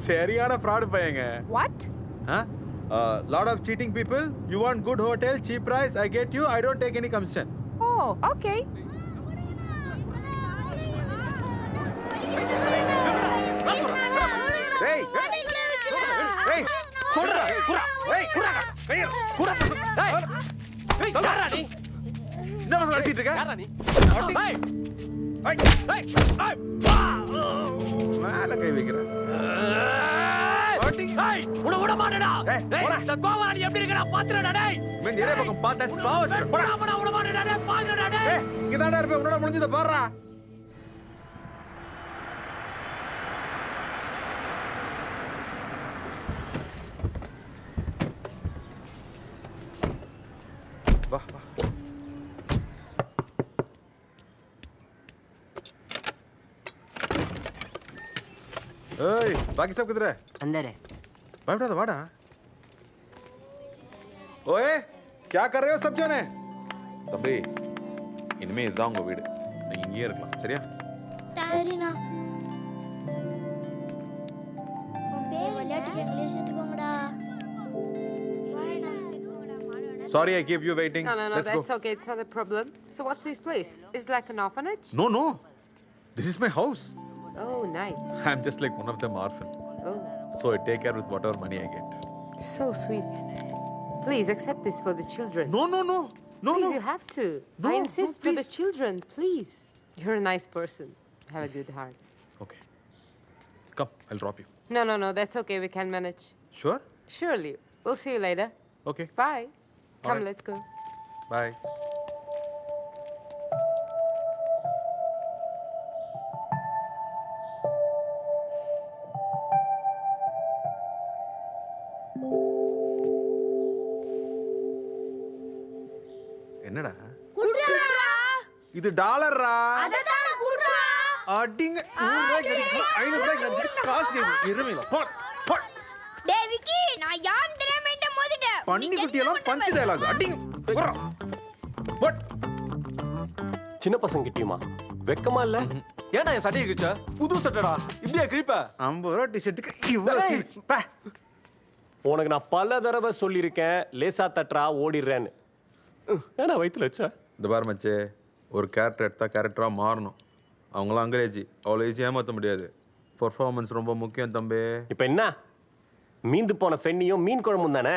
சரியான fraud பையங்க. What? Lot of cheating people. You want good hotel, cheap price, I get you. I don't take any commission. Oh, okay. Hey! Hey! சொல்றா குறா ஏய் குறா கைய குறா ஏய் யாரா நீ என்ன மசல அடிச்சிட்டு இருக்க யாரா நீ ஏய் ஏய் ஏய் மேல கை வைக்கற ஏய் ஏய் உட மாட்டடா ஏய் இந்த கோவாடி எப்படி இருக்கற பாத்துறடா டேய் மென் இதே பக்கம் பார்த்தா சாவச்சு போடா உட மாட்டடா டேய் பாத்துறடா டேய் ஏய் இங்க தான்டா இருப்பே உன்னோட முடிஞ்சத பாறா வா வா ஏய் बाकी सब किधर है अंदर है बैठा वाड़ा ओए क्या कर रहे हो सब जने தம்பி இனிமே இதுதான் உங்க வீடு நீங்க இங்கேயே இருக்கலாம் சரியா சரிண்ணா விளையாட்டுக்கு எங்களையே சேர்த்துக்கோங்கடா Sorry, I keep you waiting. No, Let's that's go. okay. It's not a problem. So what's this place? Is it like an orphanage? No. This is my house. Oh, nice. I'm just like one of them orphan. Oh, So I take care with whatever money I get. so sweet. Please accept this for the children. No. Please, you have to. No, I insist no, for the please. children. Please. You're a nice person. Have a good heart. Okay. Come, I'll drop you. No. That's okay. We can manage. Sure? Surely. We'll see you later. Okay. Bye. Come, Alright. let's go. Bye. என்னடா இது டாலர்ரா அததான கூட்றா அடிங்க 100 ரூபாய்க்கு 500 ரூபாய்க்கு அடிச்சு காசு இருமீங்க போ போ டேய் விக்கி நான் யார் தெரியாம என்கிட்ட மோதிட்டேன் பண்ணி குட்டி எல்லாம் பஞ்ச் டயலாக் அடிங்க போடா போட் சின்ன பசங்க கிட்டியுமா வெக்கமா இல்ல ஏன்டா என் சட்டையை கிழிச்ச புது சட்டைடா இப்படியா கிழிப்ப 50 ரூபாய் டி-ஷர்ட்டுக்கு இவ்வளவு சீன் பா உனக்கு நான் பல தடவை சொல்லியிருக்கேன் லேசா தட்டுறா ஓடிடுறேன்னு ஏன்னா வயிற்றுல வச்சா இந்த பாரு மச்சே ஒரு கேரக்டர் எடுத்தா கேரக்டரா மாறணும் அவங்களாம் அங்கிரேஜி அவ்வளோ ஈஸியாக ஏமாற்ற முடியாது பர்ஃபார்மன்ஸ் ரொம்ப முக்கியம் தம்பி இப்போ என்ன மீந்து போன ஃபெண்ணியும் மீன் குழம்பும் தானே